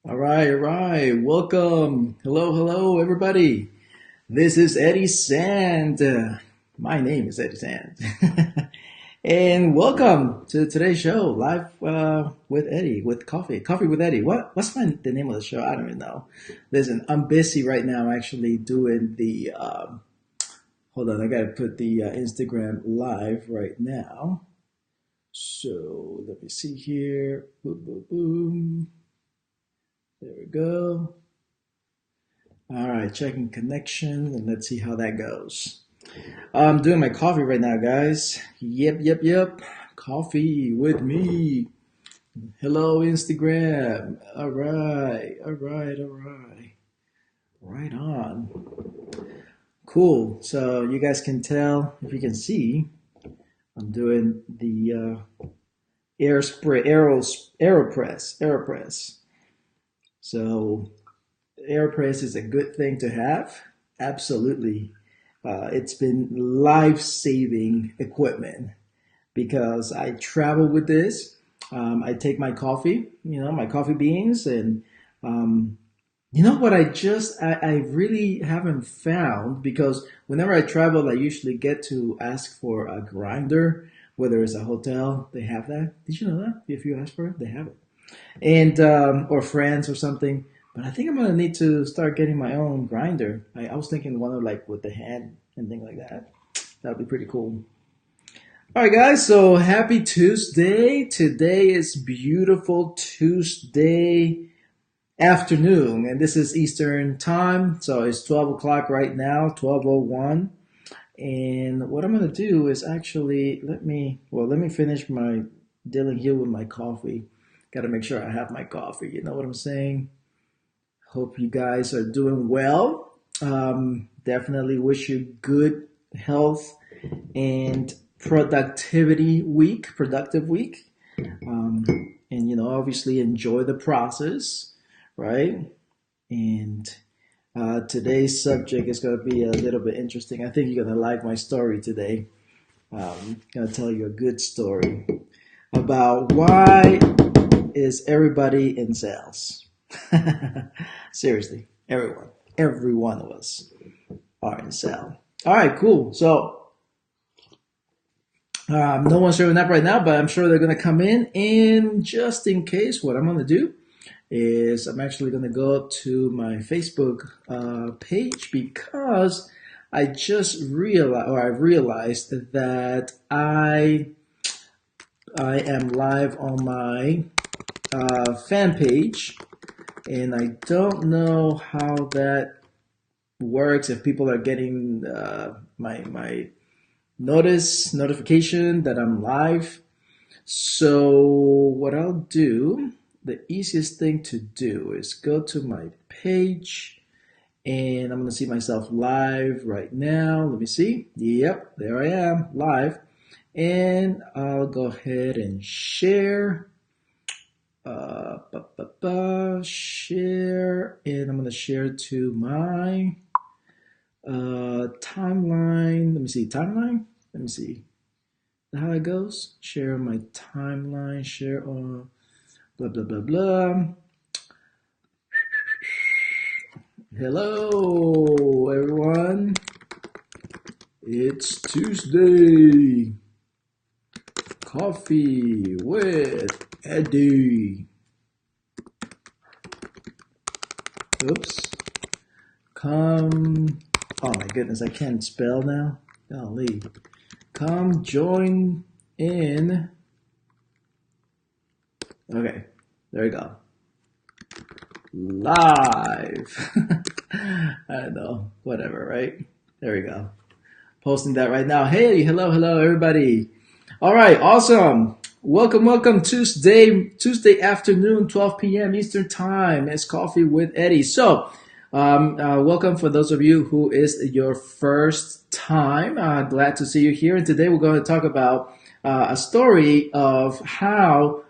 All right. Welcome. Hello, everybody. This is Eddie Sand. My name is Eddie Sand. And welcome to today's show, live with Eddie, with Coffee with Eddie. What's the name of the show? I don't even know. Listen, I'm busy right now actually doing the, hold on, I got to put the Instagram live right now. So let me see here. Boom, boom, boom. There we go. All right, checking connection and let's see how that goes. I'm doing my coffee right now, guys. Yep. Coffee with me. Hello, Instagram. All right. Right on. Cool. So you guys can tell if you can see, I'm doing the air spray, aeropress. So AirPress is a good thing to have. Absolutely. It's been life-saving equipment because I travel with this. I take my coffee, my coffee beans, and um, you know what I really haven't found because whenever I travel, I usually get to ask for a grinder, whether it's a hotel, they have that. Did you know that? If you ask for it, they have it and or friends or something. But I think I'm gonna need to start getting my own grinder. I was thinking one of like with the hand and thing like that. That'd be pretty cool. All right, guys. So happy Tuesday. Today is beautiful Tuesday afternoon, and this is Eastern time. So it's 12 o'clock right now, 12:01. And what I'm gonna do is actually let me finish my dealing here with my coffee. Got to make sure I have my coffee. You know what I'm saying? Hope you guys are doing well. Definitely wish you good health and productive week. Um, and obviously enjoy the process, right? And today's subject is going to be a little bit interesting. I think you're going to like my story today. Going to tell you a good story about why is everybody in sales. Seriously, every one of us are in sales. All right, cool. So no one's showing up right now, but I'm sure they're going to come in. And just in case, what I'm going to do is I'm actually going to go to my Facebook page because I've realized that I am live on my fan page, and I don't know how that works. If people are getting my notification that I'm live. So what I'll do, the easiest thing to do is go to my page, and I'm gonna see myself live right now. Let me see. Yep, there I am live, and I'll go ahead and share. Share, and I'm gonna share to my timeline. Let me see, timeline. Let me see how it goes. Share my timeline. Share on blah blah blah blah. Hello, everyone. It's Tuesday. Coffee with Eddie. Oops. Come. Oh my goodness, I can't spell now. Golly. Come join in. Okay, there we go. Live. I know, whatever, right? There we go. Posting that right now. Hey, hello, everybody. All right, awesome. Welcome. Tuesday afternoon, 12 p.m. Eastern Time. It's Coffee with Eddie. So, welcome for those of you who is your first time. Glad to see you here. And today we're going to talk about a story of how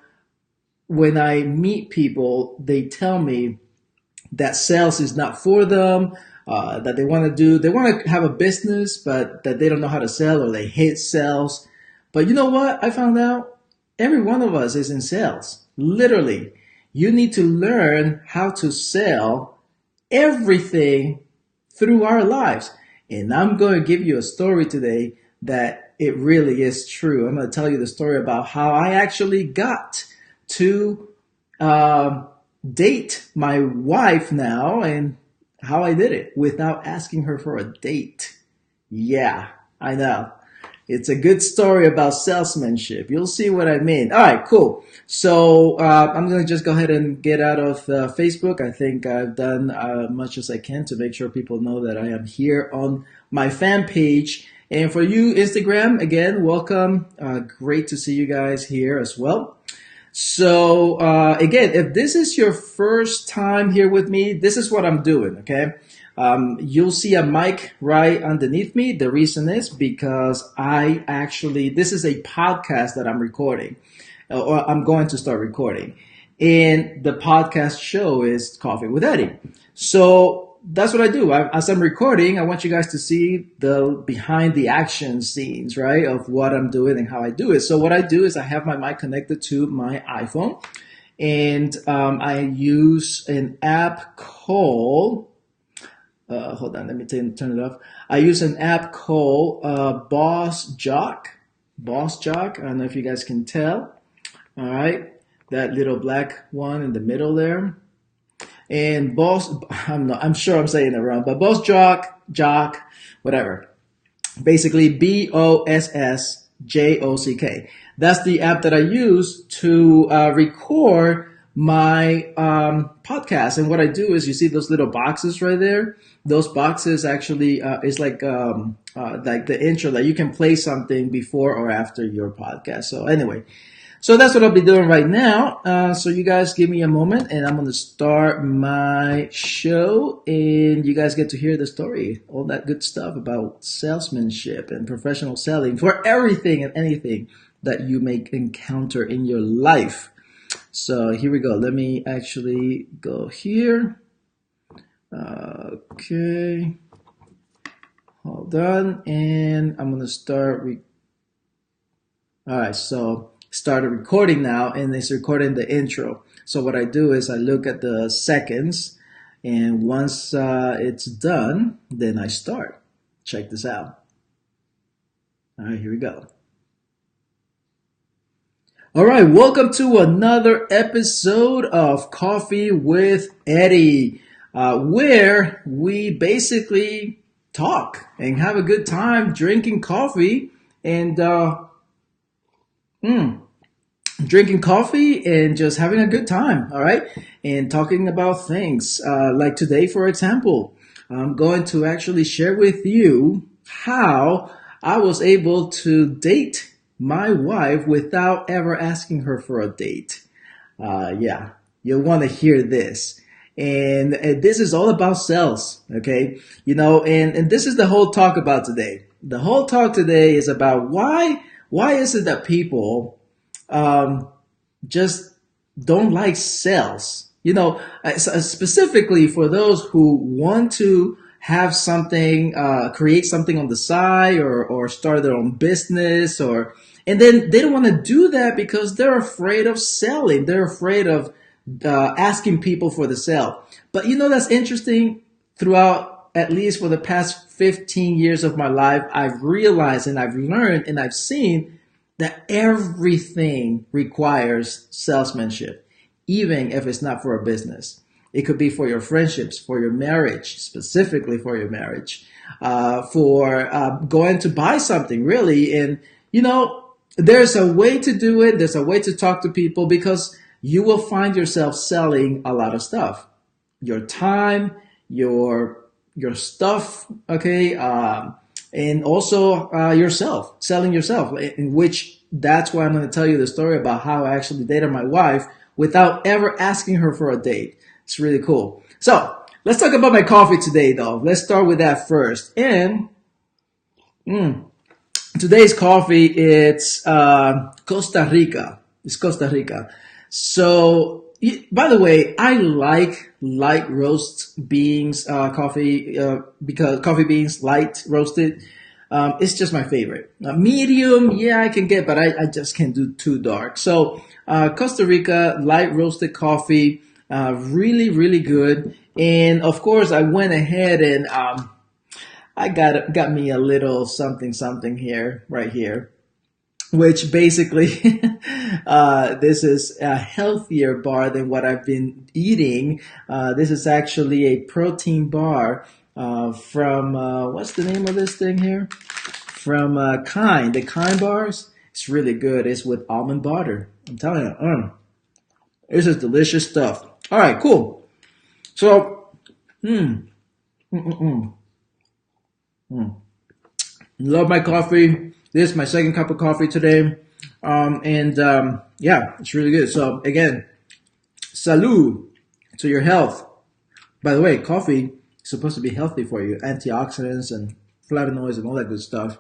when I meet people, they tell me that sales is not for them, that they want to have a business, but that they don't know how to sell or they hate sales. But you know what? I found out every one of us is in sales, literally. You need to learn how to sell everything through our lives. And I'm going to give you a story today that it really is true. I'm going to tell you the story about how I actually got to uh, date my wife now and how I did it without asking her for a date. Yeah, I know. It's a good story about salesmanship. You'll see what I mean. All right, cool. So I'm going to just go ahead and get out of Facebook. I think I've done much as I can to make sure people know that I am here on my fan page. And for you, Instagram, again, welcome. Great to see you guys here as well. So again, if this is your first time here with me, this is what I'm doing, okay? You'll see a mic right underneath me. The reason is because this is a podcast that I'm recording, or I'm going to start recording. And the podcast show is Coffee with Eddie. So that's what I do. As I'm recording, I want you guys to see the behind the action scenes, right, of what I'm doing and how I do it. So what I do is I have my mic connected to my iPhone, and I use an app called hold on, let me turn it off. I use an app called Boss Jock. Boss Jock. I don't know if you guys can tell. All right, that little black one in the middle there. And I'm sure I'm saying it wrong, but Boss Jock, whatever. Basically, BOSSJOCK. That's the app that I use to record my podcast. And what I do is, you see those little boxes right there. Those boxes actually is like the intro that you can play something before or after your podcast. So anyway, so that's what I'll be doing right now. So you guys give me a moment, and I'm going to start my show, and you guys get to hear the story, all that good stuff about salesmanship and professional selling for everything and anything that you may encounter in your life. So here we go. Let me actually go here. Okay. Hold on. And I'm going to start. All right. So started recording now, and it's recording the intro. So what I do is I look at the seconds, and once it's done, then I start. Check this out. All right. Here we go. All right, welcome to another episode of Coffee with Eddie, where we basically talk and have a good time drinking coffee and drinking coffee and just having a good time. All right, and talking about things like today, for example, I'm going to actually share with you how I was able to date my wife without ever asking her for a date. Yeah, you'll want to hear this. And this is all about sales, okay? You know, and this is the whole talk about today. The whole talk today is about why is it that people just don't like sales? You know, specifically for those who want to have something, create something on the side, or start their own business, and then they don't want to do that because they're afraid of selling. They're afraid of asking people for the sale. But you know, that's interesting. Throughout, at least for the past 15 years of my life, I've realized and I've learned and I've seen that everything requires salesmanship, even if it's not for a business. It could be for your friendships, for your marriage, specifically for your marriage, for going to buy something, really. And, you know, there's a way to do it. There's a way to talk to people, because you will find yourself selling a lot of stuff. Your time, your stuff, okay, and also yourself, selling yourself, in which that's why I'm going to tell you the story about how I actually dated my wife without ever asking her for a date. It's really cool. So let's talk about my coffee today, though. Let's start with that first. And today's coffee, it's Costa Rica. It's Costa Rica. So, by the way, I like light roast beans coffee because coffee beans light roasted. It's just my favorite. Medium, yeah, I can get, but I just can't do too dark. So Costa Rica light roasted coffee, really, really good. And of course, I went ahead and I got me a little something something here, right here, which basically this is a healthier bar than what I've been eating. This is actually a protein bar from what's the name of this thing here? From Kind, the Kind bars. It's really good. It's with almond butter. I'm telling you, this is delicious stuff. All right, cool. So, love my coffee. This is my second cup of coffee today. Yeah, it's really good. So again, salud to your health. By the way, coffee is supposed to be healthy for you. Antioxidants and flavonoids and all that good stuff.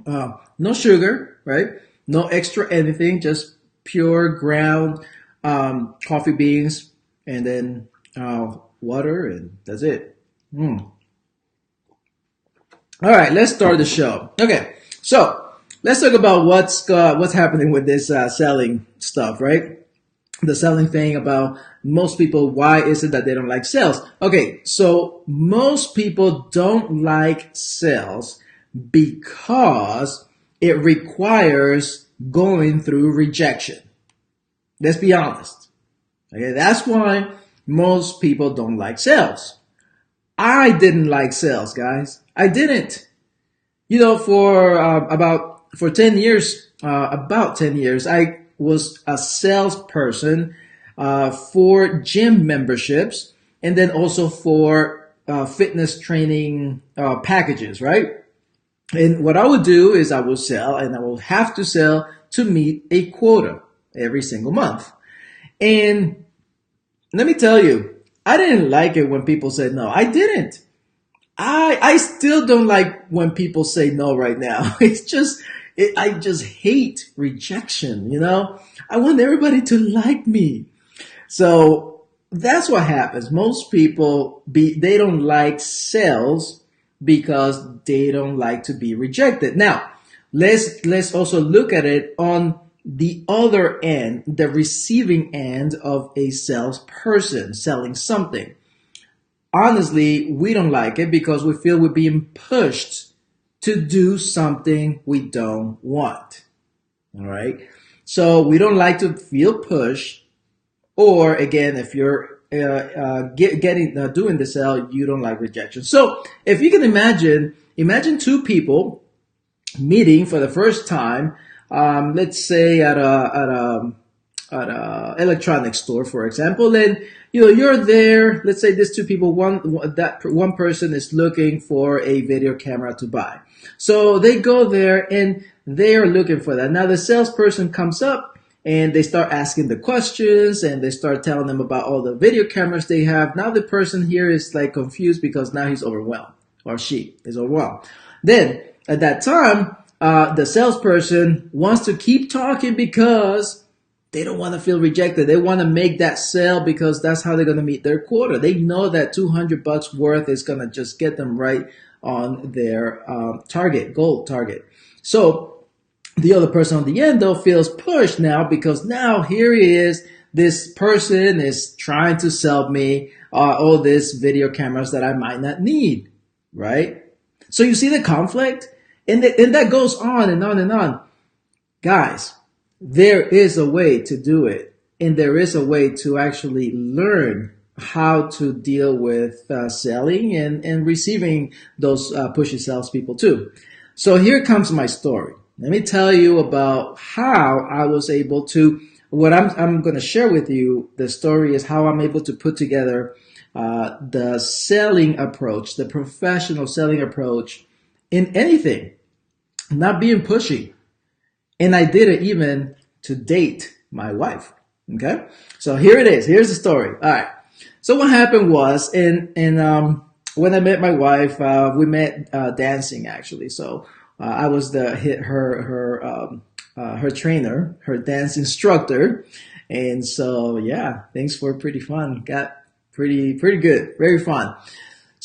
No sugar, right? No extra anything, just pure ground coffee beans and then water, and that's it. All right, let's start the show. Okay, so let's talk about what's happening with this selling stuff, right? The selling thing about most people. Why is it that they don't like sales? Okay, so most people don't like sales because it requires going through rejection. Let's be honest. Okay, that's why most people don't like sales. I didn't like sales, guys. I didn't. You know, for 10 years, about 10 years, I was a salesperson for gym memberships and then also for fitness training packages, right? And what I would do is I will sell, and I will have to sell to meet a quota every single month. And let me tell you, I didn't like it when people said no. I didn't. I still don't like when people say no right now. I just hate rejection, you know? I want everybody to like me. So that's what happens. Most people they don't like sales because they don't like to be rejected. Now, let's also look at it on the other end, the receiving end of a salesperson selling something. Honestly, we don't like it because we feel we're being pushed to do something we don't want. All right. So we don't like to feel pushed. Or again, if you're doing the sale, you don't like rejection. So if you can imagine two people meeting for the first time. Let's say at a electronics store, for example, and you're there. Let's say these two people. One person is looking for a video camera to buy, so they go there and they are looking for that. Now the salesperson comes up and they start asking the questions and they start telling them about all the video cameras they have. Now the person here is like confused because now he's overwhelmed, or she is overwhelmed. Then at that time, the salesperson wants to keep talking because they don't want to feel rejected. They want to make that sale because that's how they're going to meet their quota. They know that $200 worth is going to just get them right on their goal target. So the other person on the end, though, feels pushed now because now here he is. This person is trying to sell me all these video cameras that I might not need, right? So you see the conflict? And that goes on and on and on. Guys, there is a way to do it. And there is a way to actually learn how to deal with selling and receiving those pushy salespeople too. So here comes my story. Let me tell you about how I was able to, what I'm going to share with you, the story is how I'm able to put together the selling approach, the professional selling approach in anything, not being pushy. And I did it even to date my wife. Okay. So here it is. Here's the story. All right. So what happened was when I met my wife, we met dancing actually. So I was her trainer, her dance instructor. And so, yeah, things were pretty fun. Got pretty good. Very fun.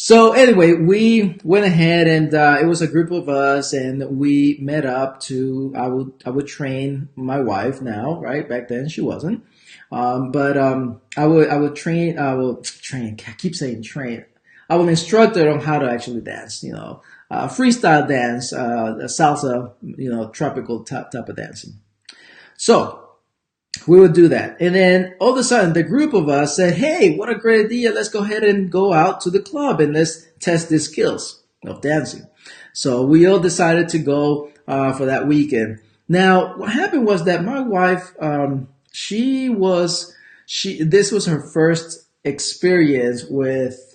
So anyway, we went ahead and it was a group of us, and we met up to. I would train my wife now, right? Back then she wasn't, but I would train. I will train. I keep saying train. I will instruct her on how to actually dance. Freestyle dance, salsa, tropical type of dancing. So we would do that. And then all of a sudden, the group of us said, hey, what a great idea. Let's go ahead and go out to the club and let's test the skills of dancing. So we all decided to go for that weekend. Now, what happened was that my wife, this was her first experience with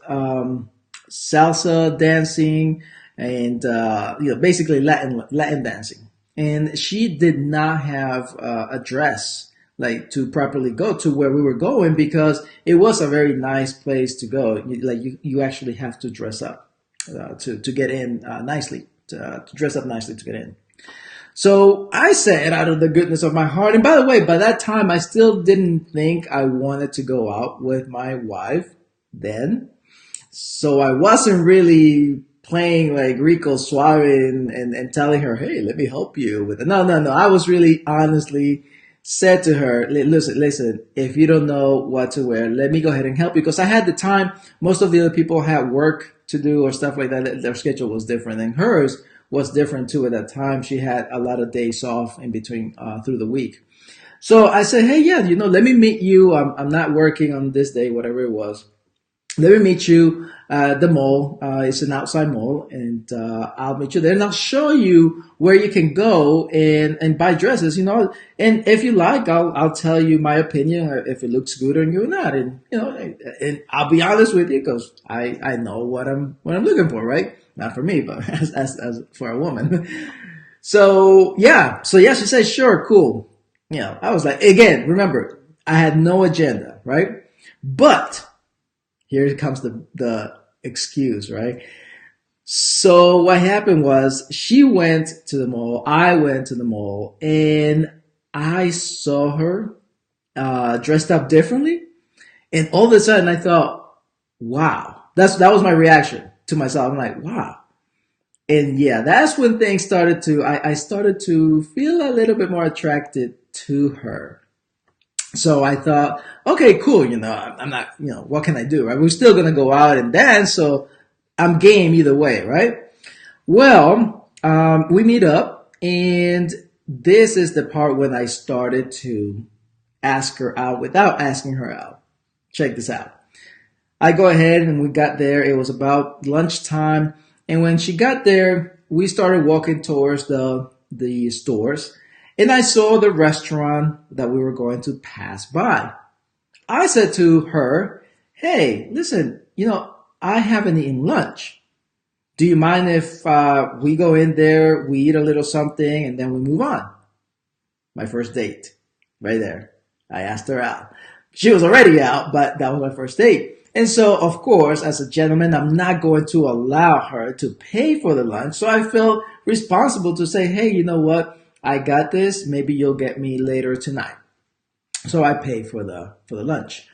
salsa dancing and, basically Latin dancing. And she did not have a dress like to properly go to where we were going because it was a very nice place to go. You actually have to dress up to get in nicely, to dress up nicely to get in. So I said out of the goodness of my heart, and by the way, by that time I still didn't think I wanted to go out with my wife then. So I wasn't really playing like Rico Suave and telling her, hey, let me help you with it. No, no, no. I was really honestly said to her, listen, if you don't know what to wear, let me go ahead and help you. Because I had the time. Most of the other people had work to do or stuff like that. Their schedule was different, and hers was different too at that time. She had a lot of days off in between through the week. So I said, hey, yeah, let me meet you. I'm not working on this day, whatever it was. Let me meet you at the mall. It's an outside mall, and I'll meet you there, and I'll show you where you can go and buy dresses. And if you like, I'll tell you my opinion if it looks good on you or not. And I'll be honest with you because I know what I'm looking for, right? Not for me, but as for a woman. So yeah, she said, sure, cool. I was like, again, remember, I had no agenda, right? But here comes the excuse, right? So what happened was she went to the mall, I went to the mall, and I saw her dressed up differently. And all of a sudden I thought, wow. That was my reaction to myself. I'm like, wow. And yeah, that's when things started I started to feel a little bit more attracted to her. So I thought, okay, cool. I'm not, what can I do? Right? We're still going to go out and dance. So I'm game either way. Right. Well, we meet up, and this is the part when I started to ask her out without asking her out. Check this out. I go ahead and we got there. It was about lunchtime. And when she got there, we started walking towards the stores. And I saw the restaurant that we were going to pass by. I said to her, hey, listen, I haven't eaten lunch. Do you mind if we go in there, we eat a little something, and then we move on? My first date, right there. I asked her out. She was already out, but that was my first date. And so, of course, as a gentleman, I'm not going to allow her to pay for the lunch. So I felt responsible to say, hey, you know what? I got this. Maybe you'll get me later tonight. So I paid for the lunch.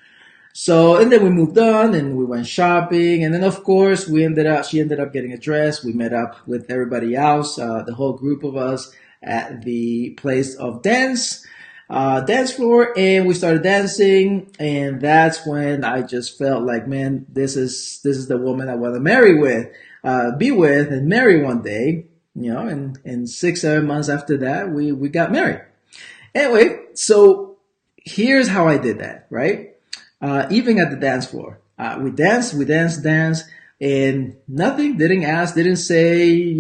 So, and then we moved on and we went shopping. And then, of course, she ended up getting a dress. We met up with everybody else, the whole group of us at the place of dance floor, and we started dancing. And that's when I just felt like, man, this is the woman I want to be with and marry one day. And 6-7 months after that, we got married. Anyway, so here's how I did that, right? Even at the dance floor, we danced, and nothing, didn't ask, didn't say,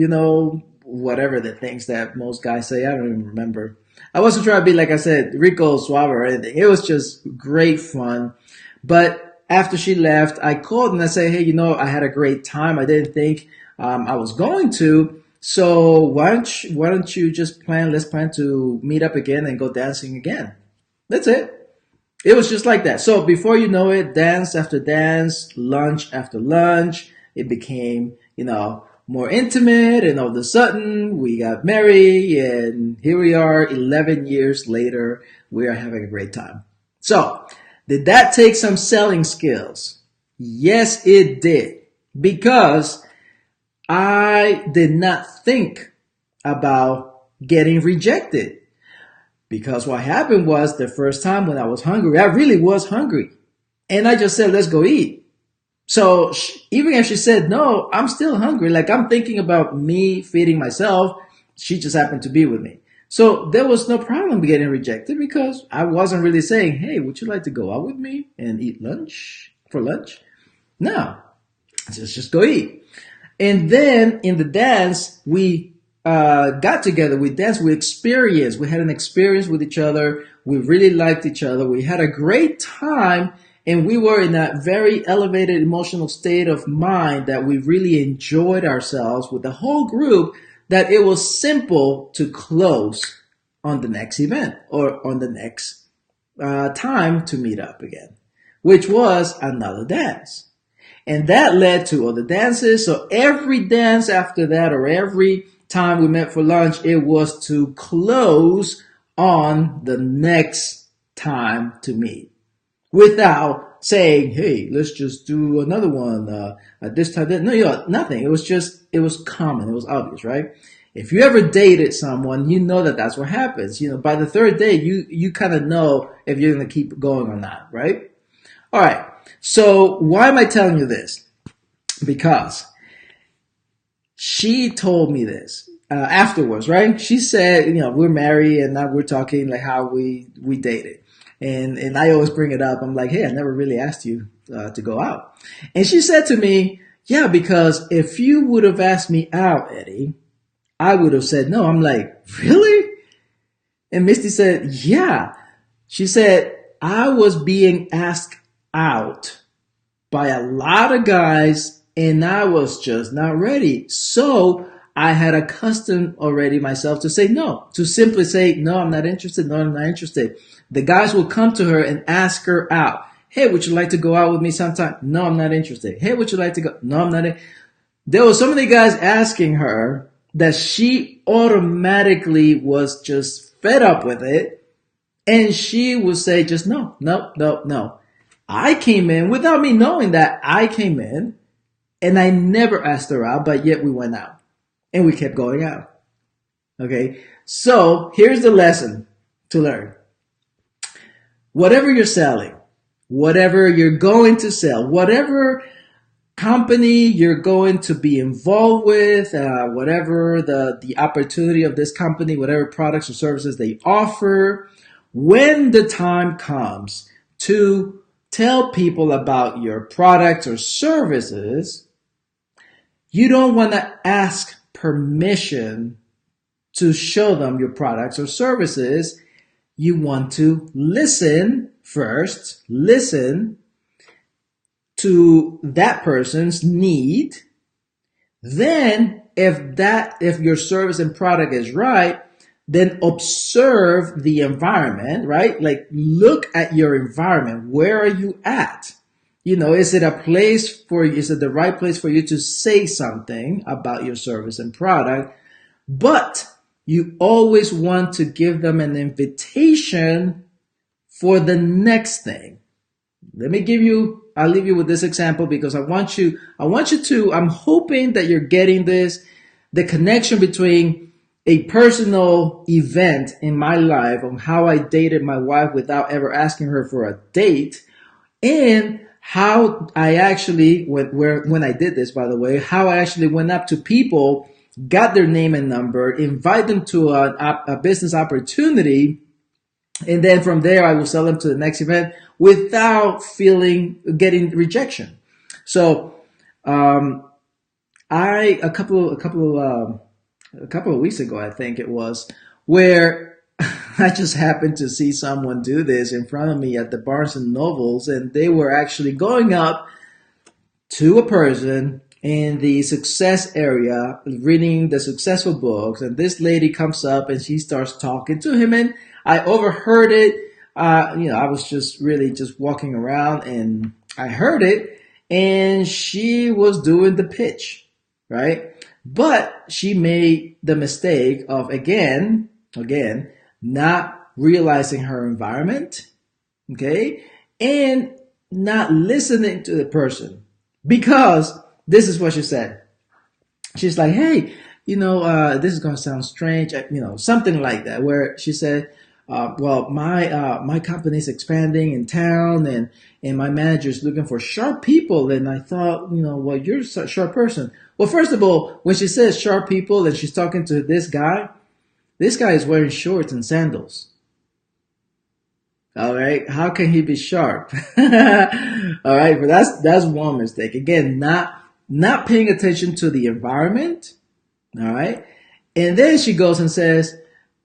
whatever the things that most guys say. I don't even remember. I wasn't trying to be, like I said, Rico Suave or anything. It was just great fun. But after she left, I called and I said, hey, I had a great time. I didn't think I was going to. So why don't you just let's plan to meet up again and go dancing again. That's it. It was just like that. So before you know it, dance after dance, lunch after lunch, it became, more intimate, and all of a sudden we got married, and here we are 11 years later. We are having a great time. So did that take some selling skills? Yes, it did. because I did not think about getting rejected. Because what happened was the first time when I was hungry, I really was hungry. And I just said, let's go eat. So even if she said no, I'm still hungry. Like I'm thinking about me feeding myself. She just happened to be with me. So there was no problem getting rejected because I wasn't really saying, hey, would you like to go out with me and eat lunch for lunch? No, just go eat. And then in the dance, we got together, we danced, we experienced, we had an experience with each other. We really liked each other. We had a great time, and we were in that very elevated emotional state of mind that we really enjoyed ourselves with the whole group, that it was simple to close on the next event or on the next time to meet up again, which was another dance. And that led to other dances. So every dance after that, or every time we met for lunch, it was to close on the next time to meet without saying, hey, let's just do another one at this time. No, nothing. It was common. It was obvious, right? If you ever dated someone, you know that that's what happens. By the third day, you kind of know if you're going to keep going or not, right? All right. So why am I telling you this? Because she told me this afterwards, right? She said, we're married and now we're talking like how we dated. And I always bring it up. I'm like, hey, I never really asked you to go out. And she said to me, yeah, because if you would have asked me out, Eddie, I would have said no. I'm like, really? And Misty said, yeah. She said, I was being asked out by a lot of guys and I was just not ready. So I had accustomed already myself to say no, to simply say, no, I'm not interested. No, I'm not interested. The guys will come to her and ask her out. Hey, would you like to go out with me sometime? No, I'm not interested. Hey, would you like to go? No, I'm not. There were so many guys asking her that she automatically was just fed up with it. And she would say just no, no, no, no. I came in without me knowing that I came in and I never asked her out, but yet we went out and we kept going out. Okay. So here's the lesson to learn. Whatever you're selling, whatever you're going to sell, whatever company you're going to be involved with, whatever the opportunity of this company, whatever products or services they offer, when the time comes to tell people about your products or services, you don't want to ask permission to show them your products or services. You want to listen first, listen to that person's need. Then if your service and product is right, then observe the environment, right? Like look at your environment. Where are you at? Is it the right place for you to say something about your service and product? But you always want to give them an invitation for the next thing. I'll leave you with this example because I'm hoping that you're getting this, the connection between a personal event in my life on how I dated my wife without ever asking her for a date, and how I actually, when I did this, by the way, how I actually went up to people, got their name and number, invite them to a business opportunity, and then from there I will sell them to the next event without getting rejection. So, a couple of weeks ago, I think it was, where I just happened to see someone do this in front of me at the Barnes and Nobles, and they were actually going up to a person in the success area, reading the successful books, and this lady comes up and she starts talking to him, and I overheard it. I was just walking around and I heard it, and she was doing the pitch, right? But she made the mistake of, again, not realizing her environment, okay? And not listening to the person, because This is what she said. She's like, hey, this is going to sound strange, something like that, where she said, well, my company's expanding in town, and my manager's looking for sharp people. And I thought, well, you're a sharp person. Well, first of all, when she says sharp people and she's talking to this guy is wearing shorts and sandals. All right. How can he be sharp? All right. But that's one mistake. Again, not paying attention to the environment. All right. And then she goes and says,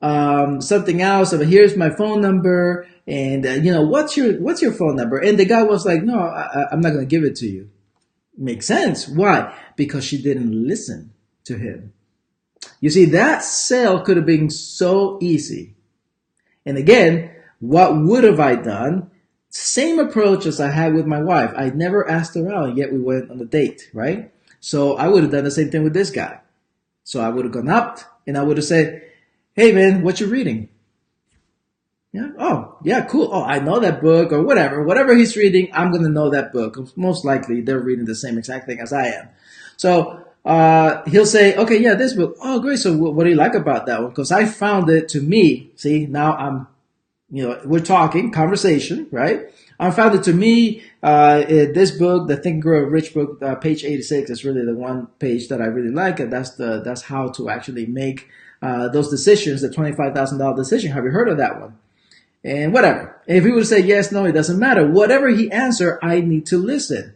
something else of, here's my phone number, and what's your phone number? And the guy was like, no, I'm not going to give it to you. Makes sense. Why? Because she didn't listen to him. You see, that sale could have been so easy. And again, what would have I done? Same approach as I had with my wife. I never asked her out, and yet we went on a date, right? So I would have done the same thing with this guy. So I would have gone up and I would have said, hey man, what you reading? Yeah. Oh, yeah, cool. Oh, I know that book, or whatever he's reading, I'm going to know that book. Most likely they're reading the same exact thing as I am. So, he'll say, okay, yeah, this book. Oh, great. So what do you like about that one? Because I found it, to me, see, now I'm, we're talking conversation, right? I found it, to me, this book, the Think and Grow Rich book, page 86 is really the one page that I really like. And that's how to actually make those decisions, the $25,000 decision. Have you heard of that one? And whatever. And if he would say yes, no, it doesn't matter. Whatever he answered, I need to listen.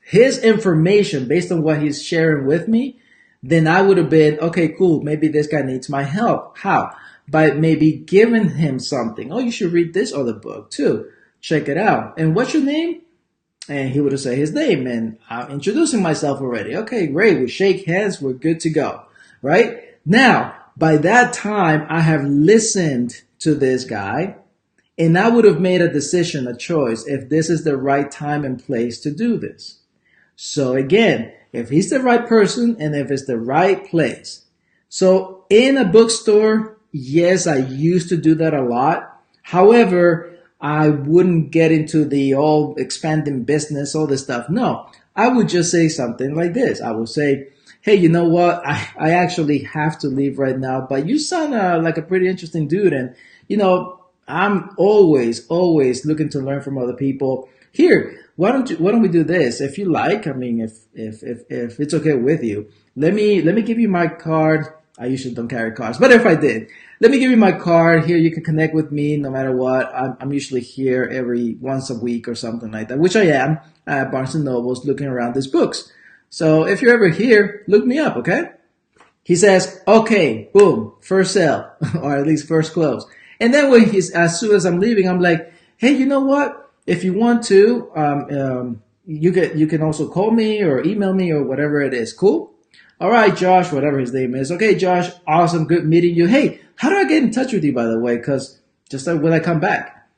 His information, based on what he's sharing with me, then I would have been, okay, cool. Maybe this guy needs my help. How? By maybe giving him something. Oh, you should read this other book too. Check it out. And what's your name? And he would have said his name. And I'm introducing myself already. Okay, great. We shake hands. We're good to go. Right? Now, by that time, I have listened to this guy, and I would have made a decision, a choice, if this is the right time and place to do this. So again, if he's the right person and if it's the right place. So in a bookstore, yes, I used to do that a lot. However, I wouldn't get into the all expanding business, all this stuff. No, I would just say something like this. I would say, hey, you know what? I actually have to leave right now, but you sound like a pretty interesting dude. And, I'm always looking to learn from other people. Here, why don't we do this? If you like, I mean, if it's okay with you, let me give you my card. I usually don't carry cards, but if I did, let me give you my card. Here, you can connect with me no matter what. I'm usually here every once a week or something like that, which I am at Barnes & Noble's looking around these books. So if you're ever here, look me up, okay? He says, okay, boom, first sale, or at least first close. And then as soon as I'm leaving, I'm like, hey, you know what? If you want to, you can also call me or email me or whatever it is. Cool? All right, Josh, whatever his name is. Okay, Josh, awesome, good meeting you. Hey, how do I get in touch with you, by the way? Because just when I come back,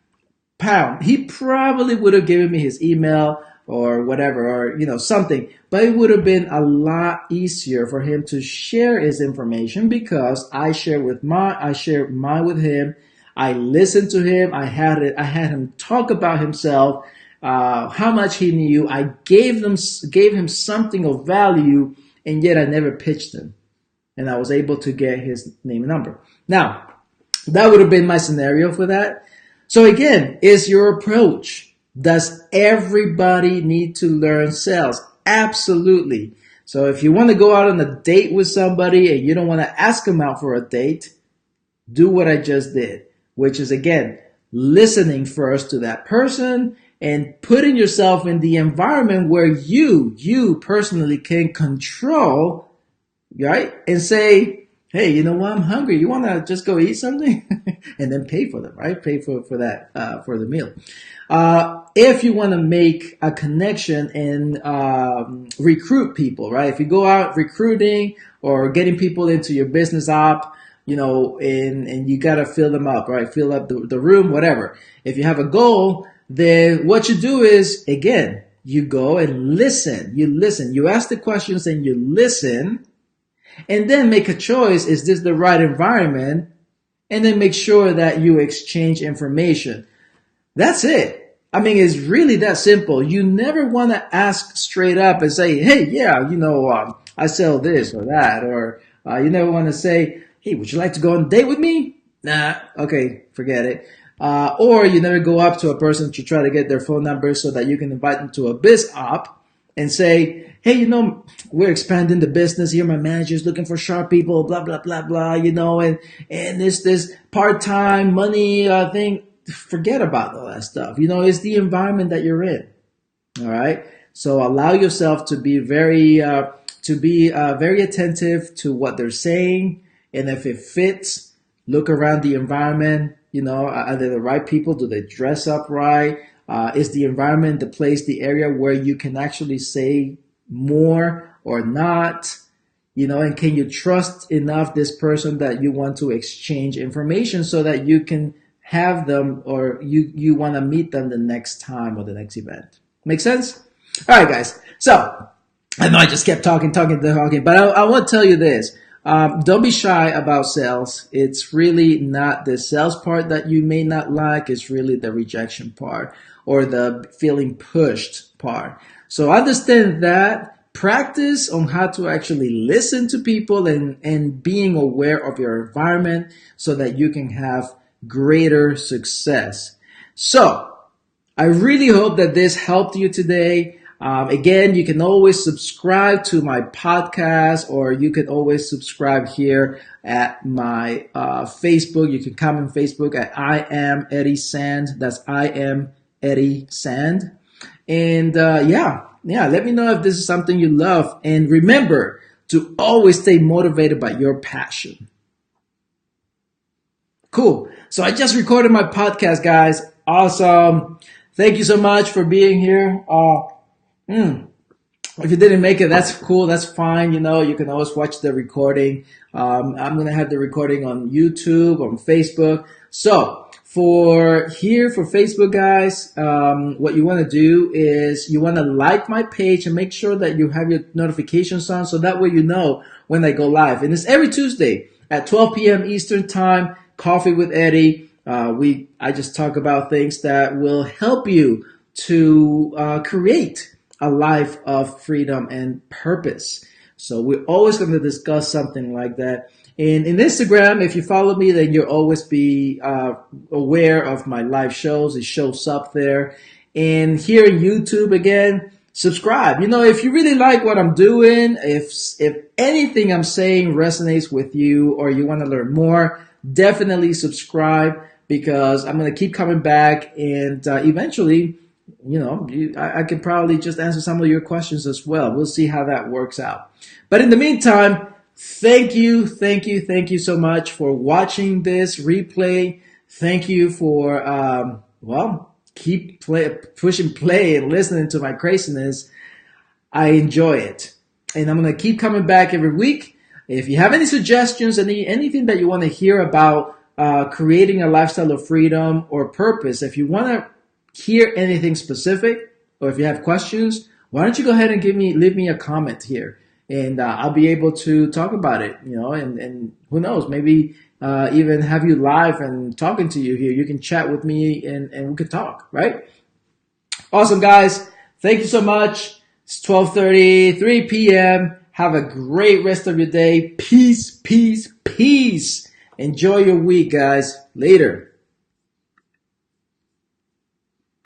pound, he probably would have given me his email or whatever, or, something. But it would have been a lot easier for him to share his information because I shared mine with him. I listened to him. I had him talk about himself, how much he knew. I gave him something of value, and yet I never pitched him. And I was able to get his name and number. Now, that would have been my scenario for that. So again, is your approach. Does everybody need to learn sales? Absolutely. So if you want to go out on a date with somebody and you don't want to ask them out for a date, do what I just did, which is, again, listening first to that person and putting yourself in the environment where you personally can control, right? And say, hey, you know what? I'm hungry. You want to just go eat something? And then pay for them, right? Pay for that, for the meal. If you want to make a connection and recruit people, right? If you go out recruiting or getting people into your business op, and you got to fill them up, right? Fill up the room, whatever. If you have a goal, then what you do is, again, you go and listen. You listen. You ask the questions and you listen, and then make a choice. Is this the right environment? And then make sure that you exchange information. That's it. I mean, it's really that simple. You never want to ask straight up and say, hey, yeah, I sell this or that. Or you never want to say, hey, would you like to go on a date with me? Nah, okay, forget it. Or you never go up to a person to try to get their phone number so that you can invite them to a biz op and say, hey, we're expanding the business here. My manager's looking for sharp people, blah, blah, blah, blah, and this part-time money thing. Forget about all that stuff. It's the environment that you're in. All right. So allow yourself to be very attentive to what they're saying. And if it fits, look around the environment. Are they the right people? Do they dress up right? Is the environment, the place, the area where you can actually say more or not? And can you trust enough this person that you want to exchange information so that you can have them, or you want to meet them the next time or the next event? Make sense? All right, guys. So I know I just kept talking, but I want to tell you this. Don't be shy about sales. It's really not the sales part that you may not like. It's really the rejection part or the feeling pushed part. So understand that. Practice on how to actually listen to people and being aware of your environment so that you can have greater success. So I really hope that this helped you today. Again, you can always subscribe to my podcast, or you can always subscribe here at my Facebook. You can comment on Facebook at I am Eddie Sand. That's I am Eddie Sand. And let me know if this is something you love. And remember to always stay motivated by your passion. Cool. So I just recorded my podcast, guys. Awesome. Thank you so much for being here. If you didn't make it, that's cool. That's fine. You can always watch the recording. I'm going to have the recording on YouTube, on Facebook. So for Facebook, guys, what you want to do is you want to like my page and make sure that you have your notifications on, so that way you know when I go live. And it's every Tuesday at 12 p.m. Eastern Time. Coffee with Eddie. I just talk about things that will help you to create a life of freedom and purpose. So we're always going to discuss something like that. And in Instagram, if you follow me, then you'll always be aware of my live shows. It shows up there. And here in YouTube, again, subscribe. If you really like what I'm doing, if anything I'm saying resonates with you or you want to learn more, definitely subscribe, because I'm going to keep coming back, and eventually, I can probably just answer some of your questions as well. We'll see how that works out. But in the meantime, thank you so much for watching this replay. Thank you for, pushing play and listening to my craziness. I enjoy it. And I'm going to keep coming back every week. If you have any suggestions, anything that you want to hear about creating a lifestyle of freedom or purpose, if you want to hear anything specific, or if you have questions, why don't you go ahead and leave me a comment here, and I'll be able to talk about it. And who knows, maybe even have you live and talking to you here. You can chat with me and we could talk, right? Awesome, guys. Thank you so much. It's 12:33 p.m. Have a great rest of your day. Peace, peace, peace. Enjoy your week, guys. Later.